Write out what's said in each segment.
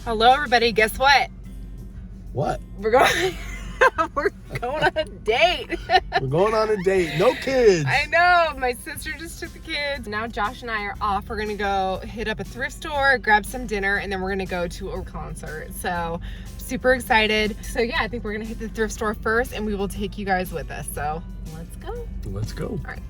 Hello, everybody. Guess what? What? We're going on a date. We're going on a date. No kids. I know. My sister just took the kids. Now Josh and I are off. We're going to go hit up a thrift store, grab some dinner, and then we're going to go to a concert. So super excited. So yeah, I think we're going to hit the thrift store first, and we will take you guys with us. So let's go. Let's go. All right.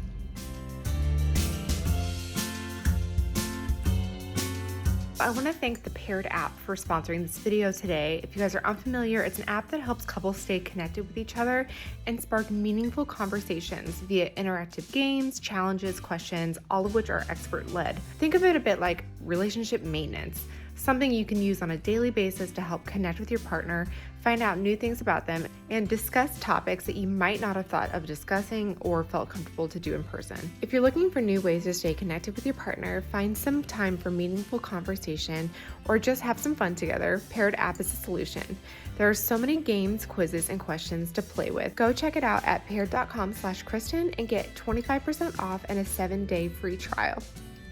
I want to thank the Paired app for sponsoring this video today. If you guys are unfamiliar, it's an app that helps couples stay connected with each other and spark meaningful conversations via interactive games, challenges, questions, all of which are expert-led. Think of it a bit like relationship maintenance, something you can use on a daily basis to help connect with your partner, find out new things about them, and discuss topics that you might not have thought of discussing or felt comfortable to do in person. If you're looking for new ways to stay connected with your partner, find some time for meaningful conversation, or just have some fun together, Paired app is a solution. There are so many games, quizzes, and questions to play with. Go check it out at paired.com/Kristen and get 25% off and a 7-day free trial.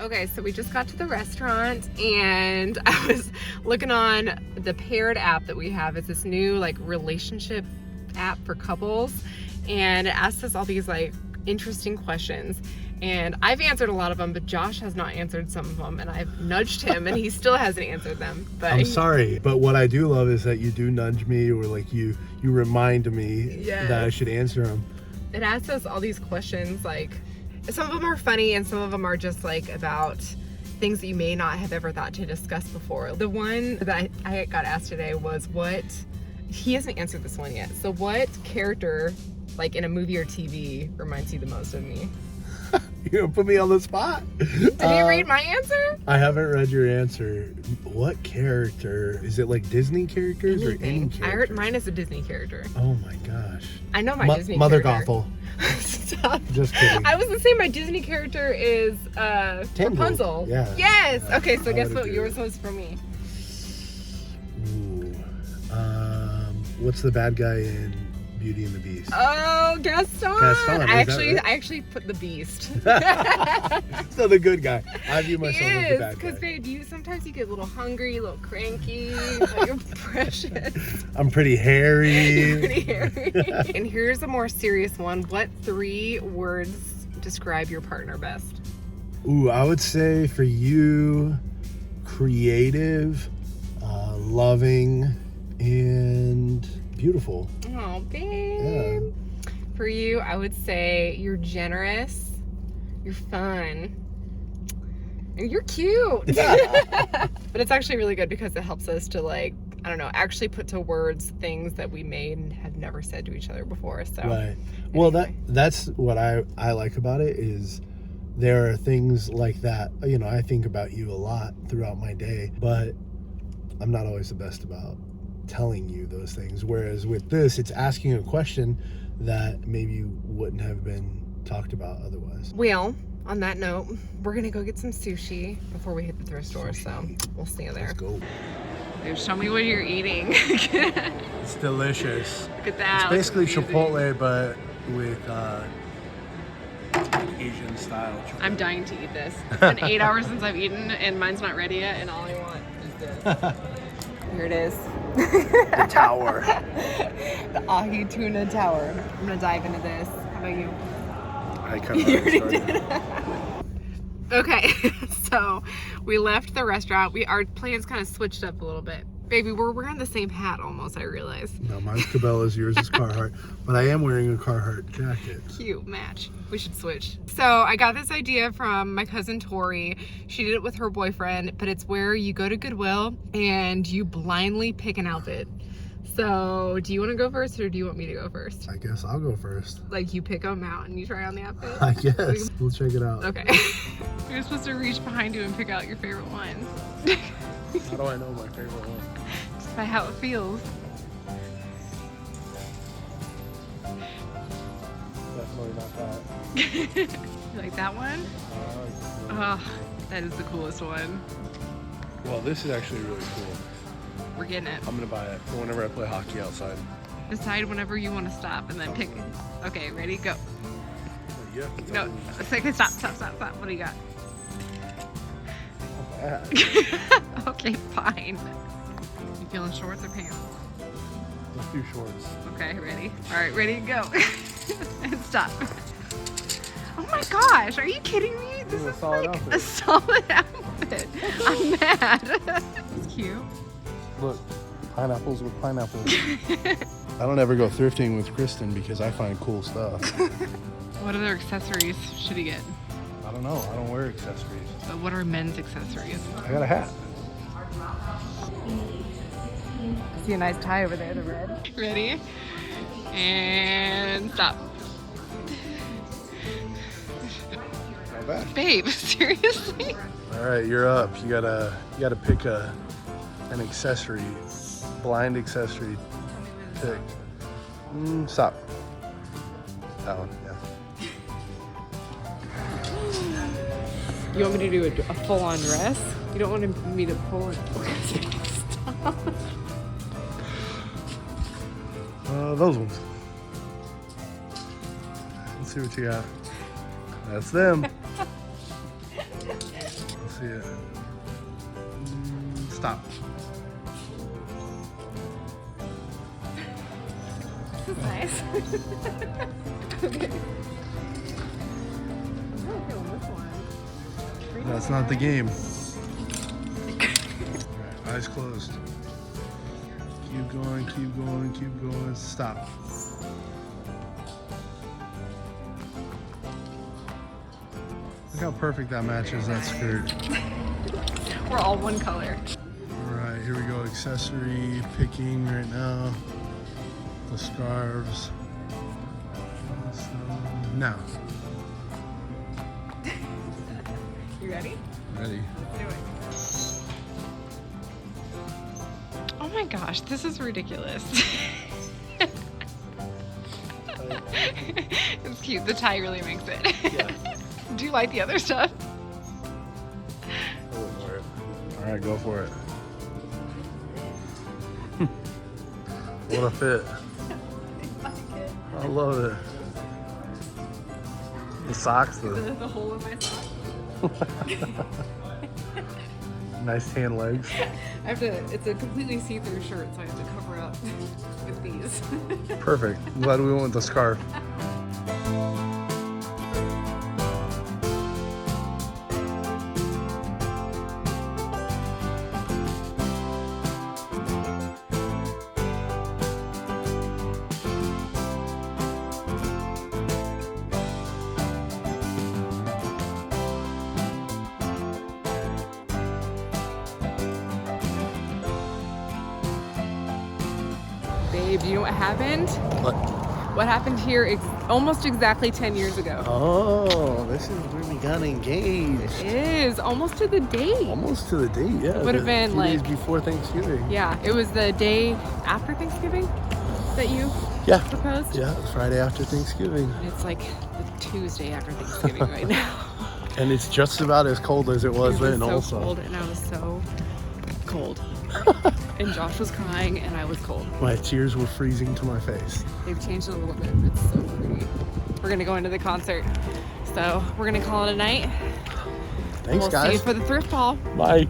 Okay, so we just got to the restaurant and I was looking on the Paired app that we have. It's this new like relationship app for couples, and it asks us all these like interesting questions. And I've answered a lot of them, but Josh has not answered some of them, and I've nudged him and he still hasn't answered them. But I'm sorry, but what I do love is that you do nudge me, or like you remind me that I should answer them. It asks us all these questions, like some of them are funny and some of them are just like about things that you may not have ever thought to discuss before. The one that I got asked today was he hasn't answered this one yet. So what character, like in a movie or TV, reminds you the most of me? You're gonna put me on the spot. Did you read my answer? I haven't read your answer. What character? Is it like Disney characters or any characters? I heard mine is a Disney character. Oh my gosh. I know my Disney Mother character. Gothel. Stop. Just kidding. I was gonna say my Disney character is Rapunzel. Yeah. Yes. Yeah. Okay, so I guess would what? agree. Yours was for me. Ooh. What's the bad guy in Beauty and the Beast? Oh, Gaston. Gaston, I right? actually put the Beast. So the good guy. I view myself as the He is, bad because guy. babe, sometimes you get a little hungry, a little cranky, like you're precious. I'm pretty hairy. Pretty hairy. And here's a more serious one. What 3 words describe your partner best? Ooh, I would say for you, creative, loving, and beautiful. Oh, babe. Yeah. For you, I would say you're generous, you're fun, and you're cute. But it's actually really good because it helps us to, like, I don't know, actually put to words things that we may have never said to each other before. So Right. Well, that's what I like about it, is there are things like that. You know, I think about you a lot throughout my day, but I'm not always the best about telling you those things. Whereas with this, it's asking a question that maybe wouldn't have been talked about otherwise. Well, on that note, we're gonna go get some sushi before we hit the thrift store. So we'll see you there. Let's go. Dude, show me what you're eating. It's delicious. Look at that. It's basically Looks amazing. Chipotle, but with Asian style Chipotle. I'm dying to eat this. It's been 8 hours since I've eaten, and mine's not ready yet, and all I want is this. Here it is. The tower. The ahi tuna tower. I'm gonna dive into this. How about you? I kind You of already started. did. Okay, so we left the restaurant. Our plans kind of switched up a little bit. Baby, we're wearing the same hat almost, I realized. No, mine's Cabela's, yours is Carhartt, but I am wearing a Carhartt jacket. Cute match. We should switch. So I got this idea from my cousin Tori. She did it with her boyfriend, but it's where you go to Goodwill and you blindly pick an outfit. So do you want to go first or do you want me to go first? I guess I'll go first. Like you pick them out and you try on the outfit? I guess. We'll check it out. Okay. You're supposed to reach behind you and pick out your favorite one. How do I know my favorite one? Just by how it feels. Definitely not that. You like that one? Oh, that is the coolest one. Well, this is actually really cool. We're getting it. I'm gonna buy it for whenever I play hockey outside. Decide whenever you want to stop and then pick. Okay, ready, go. Yeah. No, second, stop. What do you got? Not bad. Okay, fine. feeling shorts or pants? Let's do shorts. Okay, ready? All right, ready to go. And stop. Oh my gosh, are you kidding me? This is a solid like outfit. a solid outfit. I'm mad. It's cute. Look, pineapples with pineapples. I don't ever go thrifting with Kristen because I find cool stuff. What other accessories should he get? I don't know. I don't wear accessories. But what are men's accessories? I got a hat. I see a nice tie over there, the red. Ready? And stop. Not bad. Babe, seriously? All right, you're up. You gotta pick an accessory, blind accessory. Pick. Stop. That one. Yeah. You want me to do a full-on dress? You don't want me to pull it. Stop. Those ones. Let's see what you got. That's them. Let's see it. Stop. This is nice. Okay. I'm really feeling this one. That's not the game. Right, eyes closed. Keep going, keep going, keep going. Stop. Look how perfect that matches that skirt. We're all one color. All right, here we go. Accessory picking right now. The scarves. Now. You ready? Ready. Let's do it. Oh my gosh, this is ridiculous. It's cute. The tie really makes it. Yeah. Do you like the other stuff? Go for it. All right, go for it. What a fit. I love it. The socks, The hole in my sock. nice tan legs. I have to, it's a completely see-through shirt, so I have to cover up with these. Perfect. I'm glad we went with the scarf. Babe, you know what happened? What? What happened here almost exactly 10 years ago. Oh, this is when we got engaged. It is, almost to the date. Almost to the date, yeah. It would have been few days like before Thanksgiving. Yeah, it was the day after Thanksgiving that you Yeah. proposed. Yeah, it's Friday after Thanksgiving. And it's like the Tuesday after Thanksgiving right now. And it's just about as cold as it was It then was so also. cold, and I was so cold. And Josh was crying, and I was cold. My tears were freezing to my face. They've changed it a little bit. It's so pretty. We're gonna go into the concert, so we're gonna call it a night. Thanks, We'll guys. see you for the thrift haul. Bye.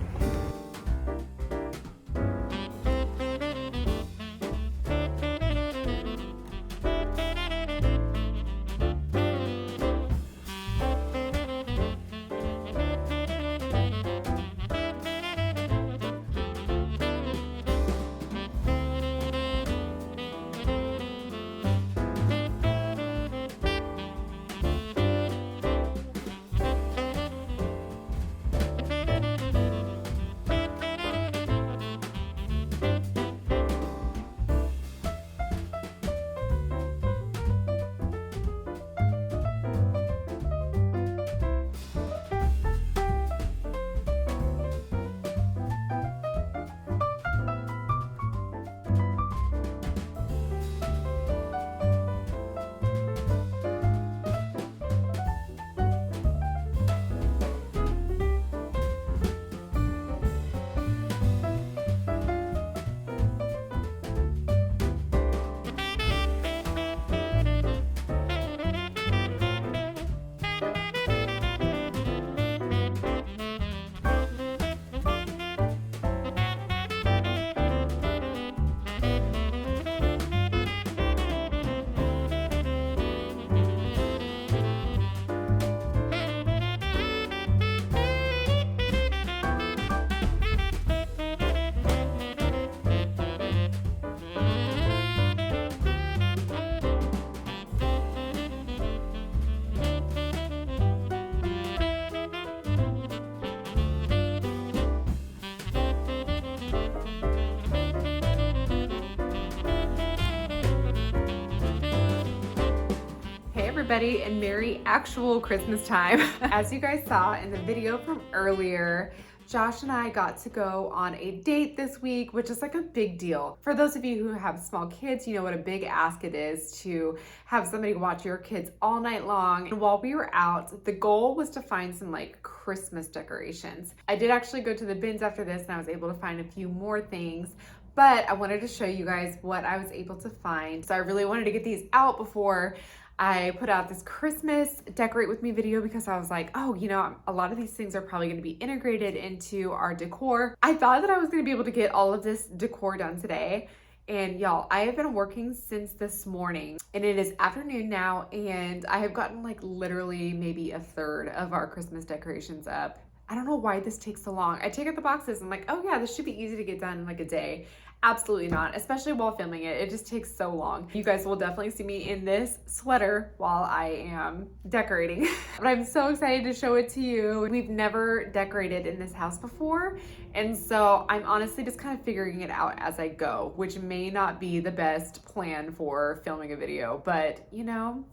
everybody, and merry actual Christmas time. As you guys saw in the video from earlier, Josh and I got to go on a date this week, which is like a big deal. For those of you who have small kids, you know what a big ask it is to have somebody watch your kids all night long. And while we were out, the goal was to find some like Christmas decorations. I did actually go to the bins after this and I was able to find a few more things, but I wanted to show you guys what I was able to find. So I really wanted to get these out before I put out this Christmas decorate with me video, because I was like, oh, you know, a lot of these things are probably gonna be integrated into our decor. I thought that I was gonna be able to get all of this decor done today. And y'all, I have been working since this morning and it is afternoon now, and I have gotten like literally maybe a third of our Christmas decorations up. I don't know why this takes so long. I take out the boxes and I'm like, oh yeah, this should be easy to get done in like a day. Absolutely not, especially while filming it. It just takes so long. You guys will definitely see me in this sweater while I am decorating. But I'm so excited to show it to you. We've never decorated in this house before, and so I'm honestly just kind of figuring it out as I go, which may not be the best plan for filming a video, but you know,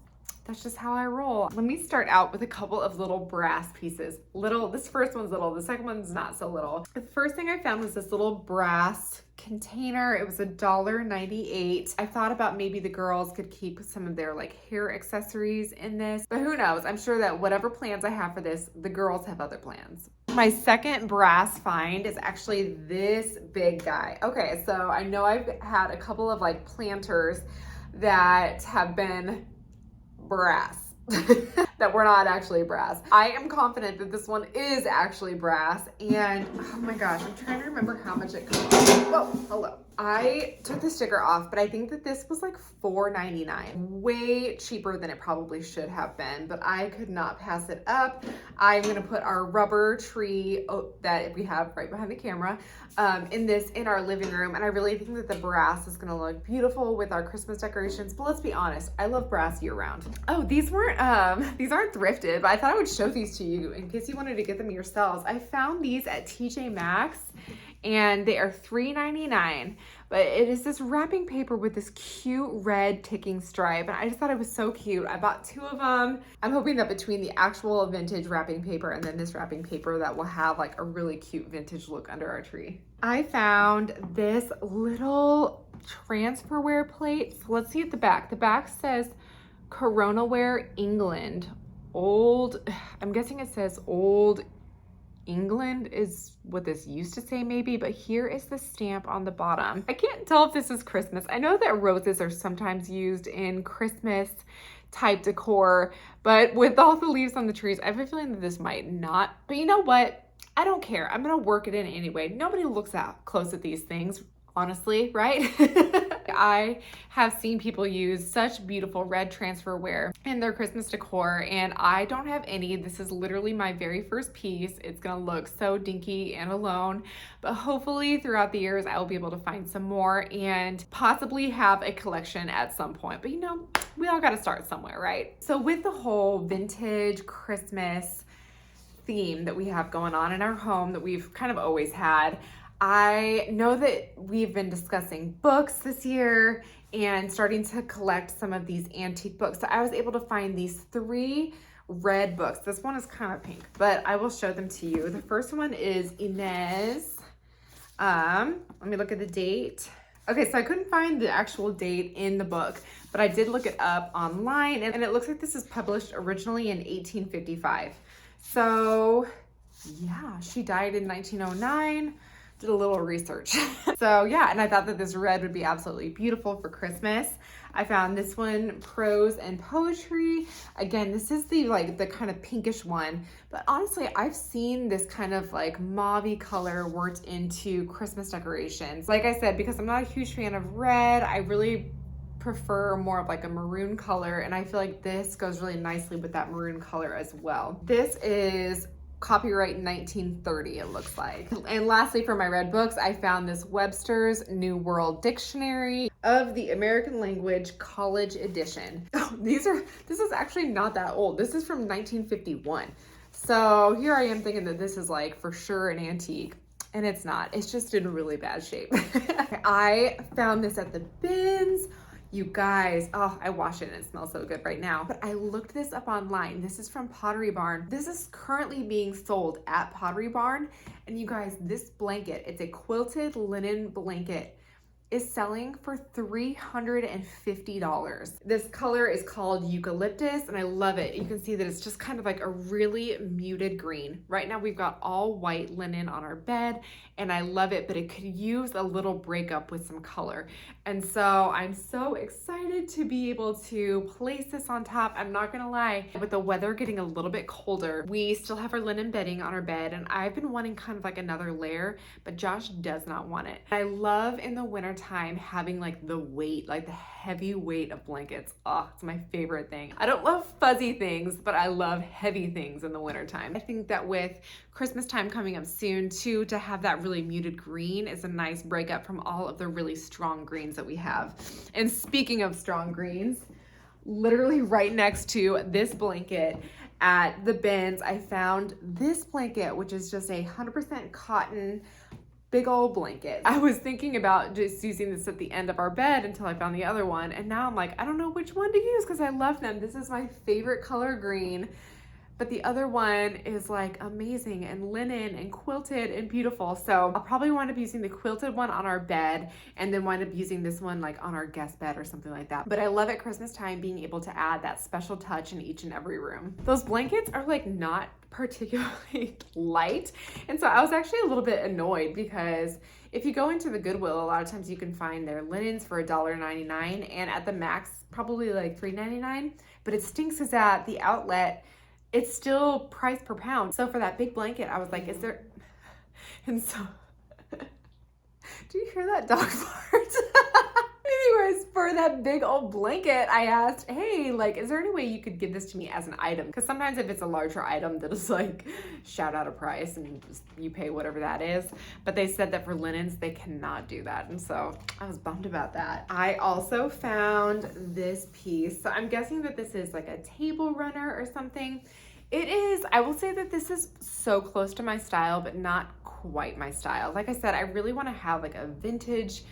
that's just how I roll. Let me start out with a couple of little brass pieces. This first one's little, the second one's not so little. The first thing I found was this little brass container. It was $1.98. I thought about maybe the girls could keep some of their like hair accessories in this, but who knows? I'm sure that whatever plans I have for this, the girls have other plans. My second brass find is actually this big guy. Okay, so I know I've had a couple of like planters that have been brass that were not actually brass. I am confident that this one is actually brass, and oh my gosh, I'm trying to remember how much it cost. Whoa, hello. I took the sticker off, but I think that this was like $4.99. Way cheaper than it probably should have been, but I could not pass it up. I'm gonna put our rubber tree that we have right behind the camera in our living room, and I really think that the brass is gonna look beautiful with our Christmas decorations. But let's be honest, I love brass year round. Oh, these aren't thrifted, but I thought I would show these to you in case you wanted to get them yourselves. I found these at TJ Maxx, and they are $3.99, but it is this wrapping paper with this cute red ticking stripe, and I just thought it was so cute. I bought 2 of them. I'm hoping that between the actual vintage wrapping paper and then this wrapping paper, that will have like a really cute vintage look under our tree. I found this little transferware plate. So let's see at the back. The back says Coronaware England. I'm guessing it says Old England is what this used to say maybe, but here is the stamp on the bottom. I can't tell if this is Christmas. I know that roses are sometimes used in Christmas type decor, but with all the leaves on the trees, I have a feeling that this might not. But you know what? I don't care. I'm gonna work it in anyway. Nobody looks out close at these things, honestly, right? I have seen people use such beautiful red transferware in their Christmas decor, and I don't have any. This is literally my very first piece. It's gonna look so dinky and alone, but hopefully throughout the years I will be able to find some more and possibly have a collection at some point. But you know, we all gotta start somewhere, right? So with the whole vintage Christmas theme that we have going on in our home that we've kind of always had, I know that we've been discussing books this year and starting to collect some of these antique books. So I was able to find these 3 red books. This one is kind of pink, but I will show them to you. The first one is Inez. Let me look at the date. Okay, so I couldn't find the actual date in the book, but I did look it up online, and it looks like this is published originally in 1855. So yeah, she died in 1909. Did a little research. So yeah, and I thought that this red would be absolutely beautiful for Christmas. I found this one, Prose and Poetry. Again, this is the kind of pinkish one, but honestly, I've seen this kind of like mauve-y color worked into Christmas decorations. Like I said, because I'm not a huge fan of red, I really prefer more of like a maroon color, and I feel like this goes really nicely with that maroon color as well. This is copyright 1930, it looks like. And lastly, for my red books, I found this Webster's New World Dictionary of the American Language College Edition. Oh, this is actually not that old. This is from 1951. So here I am thinking that this is like for sure an antique, and it's not. It's just in really bad shape. I found this at the bins. You guys, oh, I wash it and it smells so good right now. But I looked this up online. This is from Pottery Barn. This is currently being sold at Pottery Barn. And you guys, this blanket, it's a quilted linen blanket, is selling for $350. This color is called eucalyptus and I love it. You can see that it's just kind of like a really muted green. Right now we've got all white linen on our bed and I love it, but it could use a little breakup with some color. And so I'm so excited to be able to place this on top. I'm not gonna lie, with the weather getting a little bit colder, we still have our linen bedding on our bed and I've been wanting kind of like another layer, but Josh does not want it. I love in the winter time having like the weight, like the heavy weight of blankets. Oh, it's my favorite thing. I don't love fuzzy things, but I love heavy things in the winter time. I think that with Christmas time coming up soon too, to have that really muted green is a nice breakup from all of the really strong greens that we have. And speaking of strong greens, literally right next to this blanket at the bins, I found this blanket, which is just 100% cotton, big old blanket. I was thinking about just using this at the end of our bed until I found the other one. And now I'm like, I don't know which one to use because I love them. This is my favorite color green. But the other one is like amazing and linen and quilted and beautiful. So I'll probably wind up using the quilted one on our bed and then wind up using this one like on our guest bed or something like that. But I love at Christmas time being able to add that special touch in each and every room. Those blankets are like not particularly light. And so I was actually a little bit annoyed because if you go into the Goodwill, a lot of times you can find their linens for $1.99 and at the max, probably like $3.99. But it stinks is at the outlet, it's still price per pound. So for that big blanket, I was like, is there, and so, do you hear that dog fart? Anyways, for that big old blanket, I asked, hey, like, is there any way you could give this to me as an item? Because sometimes if it's a larger item, they'll just like shout out a price and just, you pay whatever that is. But they said that for linens, they cannot do that. And so I was bummed about that. I also found this piece. So I'm guessing that this is like a table runner or something. It is, I will say that this is so close to my style, but not quite my style. Like I said, I really want to have like a vintage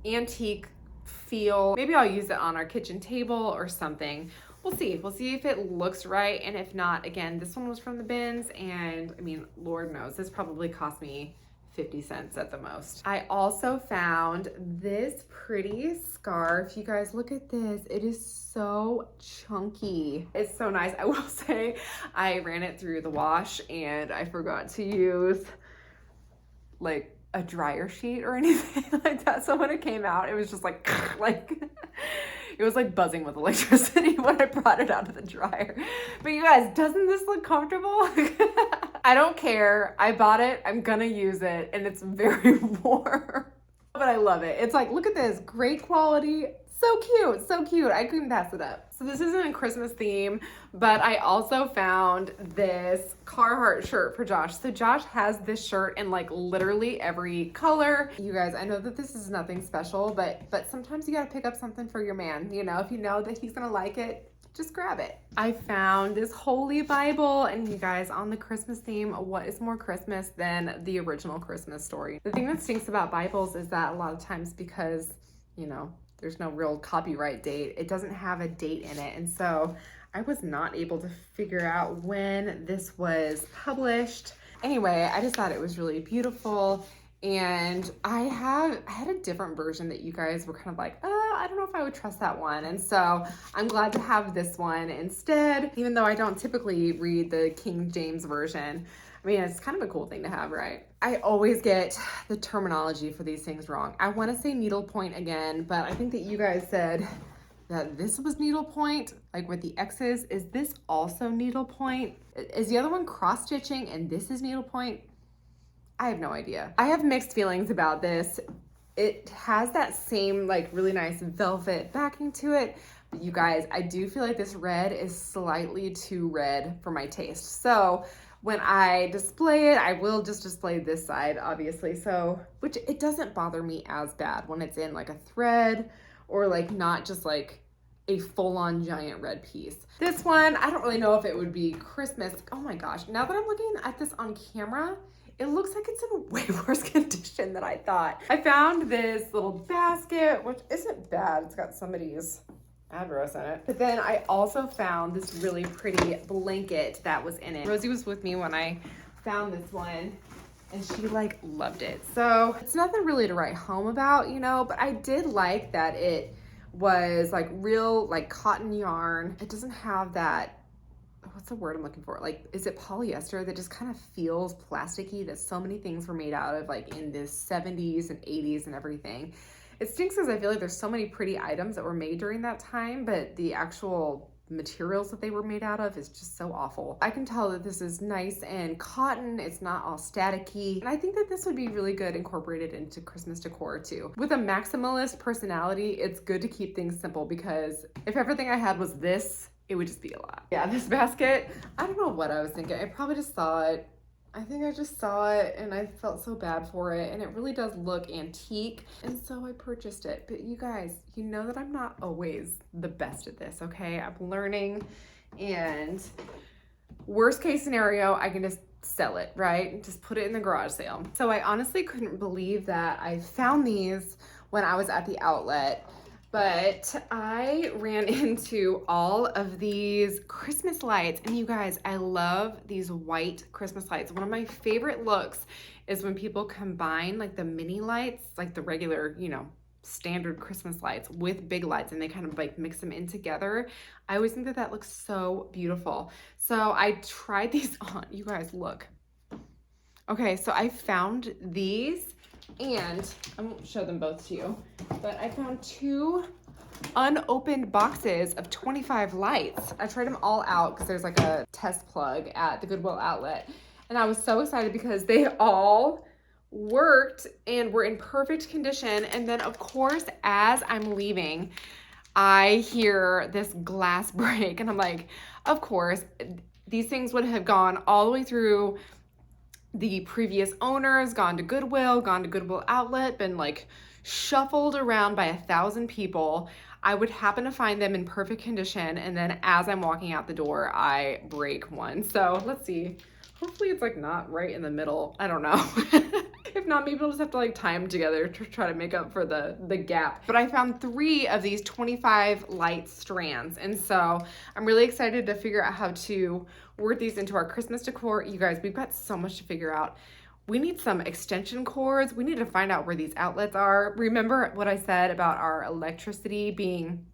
antique feel. Maybe I'll use it on our kitchen table or something. We'll see. We'll see if it looks right. And if not, again, this one was from the bins. And I mean, Lord knows, this probably cost me 50 cents at the most. I also found this pretty scarf. You guys, look at this. It is so chunky. It's so nice. I will say I ran it through the wash and I forgot to use like a dryer sheet or anything like that. So when it came out, it was just like it was like buzzing with electricity when I brought it out of the dryer. But you guys, doesn't this look comfortable? I don't care. I bought it. I'm gonna use it and it's very warm. But I love it. It's like, look at this, great quality. So cute, so cute. I couldn't pass it up. So this isn't a Christmas theme, but I also found this Carhartt shirt for Josh. So Josh has this shirt in like literally every color. You guys, I know that this is nothing special, but sometimes you gotta pick up something for your man. You know, if you know that he's gonna like it, just grab it. I found this Holy Bible, and you guys, on the Christmas theme, what is more Christmas than the original Christmas story? The thing that stinks about Bibles is that a lot of times, because, you know, there's no real copyright date, it doesn't have a date in it. And so I was not able to figure out when this was published. Anyway, I just thought it was really beautiful. And I had a different version that you guys were kind of like, I don't know if I would trust that one. And so I'm glad to have this one instead, even though I don't typically read the King James version. I mean, it's kind of a cool thing to have, right? I always get the terminology for these things wrong. I want to say needlepoint again, but I think that you guys said that this was needlepoint, like with the X's. Is this also needlepoint? Is the other one cross stitching and this is needlepoint? I have no idea. I have mixed feelings about this. It has that same like really nice velvet backing to it. But you guys, I do feel like this red is slightly too red for my taste. So when I display it, I will just display this side, obviously. So, which it doesn't bother me as bad when it's in like a thread or like not just like a full-on giant red piece. This one, I don't really know if it would be Christmas. Oh my gosh, now that I'm looking at this on camera, it looks like it's in way worse condition than I thought. I found this little basket, which isn't bad. It's got somebody's address in it. But then I also found this really pretty blanket that was in it. Rosie was with me when I found this one, and she like loved it. So it's nothing really to write home about, you know, but I did like that it was like real like cotton yarn. It doesn't have that, what's the word I'm looking for? Like, is it polyester that just kind of feels plasticky that so many things were made out of like in the 70s and 80s and everything. It stinks because I feel like there's so many pretty items that were made during that time, but the actual materials that they were made out of is just so awful. I can tell that this is nice and cotton. It's not all staticky. And I think that this would be really good incorporated into Christmas decor too. With a maximalist personality, it's good to keep things simple because if everything I had was this, it would just be a lot. Yeah, this basket, I don't know what I was thinking. I probably just saw it. I think I just saw it and I felt so bad for it, and it really does look antique, and so I purchased it. But you guys, you know that I'm not always the best at this, okay? I'm learning, and worst case scenario, I can just sell it, right? Just put it in the garage sale. So I honestly couldn't believe that I found these when I was at the outlet. But I ran into all of these Christmas lights, and you guys, I love these white Christmas lights. One of my favorite looks is when people combine like the mini lights, like the regular, you know, standard Christmas lights with big lights, and they kind of like mix them in together. I always think that that looks so beautiful. So I tried these on. You guys, look. Okay, so I found these, and I won't show them both to you, but I found 2 unopened boxes of 25 lights. I tried them all out because there's like a test plug at the Goodwill outlet, and I was so excited because they all worked and were in perfect condition. And then of course, as I'm leaving, I hear this glass break, and I'm like, of course, these things would have gone all the way through the previous owners, gone to Goodwill outlet, been like shuffled around by 1,000 people. I would happen to find them in perfect condition, and then as I'm walking out the door, I break one. So let's see. Hopefully it's like not right in the middle. I don't know. If not, maybe we'll just have to like tie them together to try to make up for the gap. But I found 3 of these 25 light strands, and so I'm really excited to figure out how to work these into our Christmas decor. You guys, we've got so much to figure out. We need some extension cords. We need to find out where these outlets are. Remember what I said about our electricity being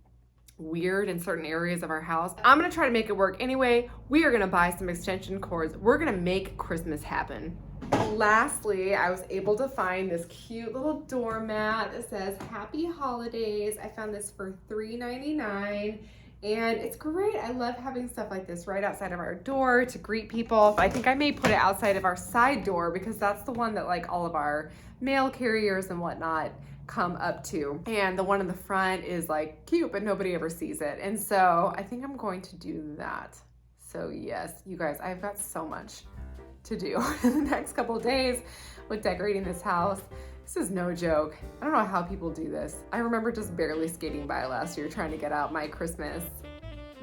weird in certain areas of our house? I'm gonna try to make it work. Anyway, we are gonna buy some extension cords. We're gonna make Christmas happen. Lastly, I was able to find this cute little doormat that says Happy Holidays. I found this for $3.99. And it's great. I love having stuff like this right outside of our door to greet people. I think I may put it outside of our side door because that's the one that like all of our mail carriers and whatnot come up to. And the one in the front is like cute, but nobody ever sees it. And so I think I'm going to do that. So yes, you guys, I've got so much to do in the next couple of days with decorating this house. This is no joke. I don't know how people do this. I remember just barely skating by last year trying to get out my Christmas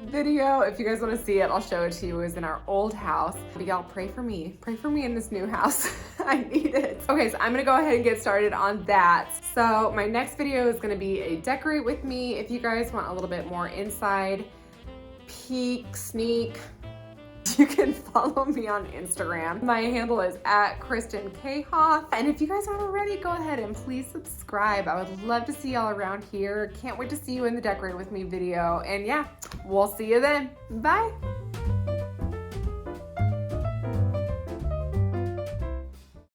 video. If you guys want to see it, I'll show it to you. It was in our old house. But y'all pray for me. Pray for me in this new house. I need it. Okay, so I'm gonna go ahead and get started on that. So my next video is gonna be a decorate with me. If you guys want a little bit more inside peek, sneak, you can follow me on Instagram. My handle is @KristenKhoff. And if you guys aren't already, go ahead and please subscribe. I would love to see y'all around here. Can't wait to see you in the Decorate With Me video. And yeah, we'll see you then. Bye.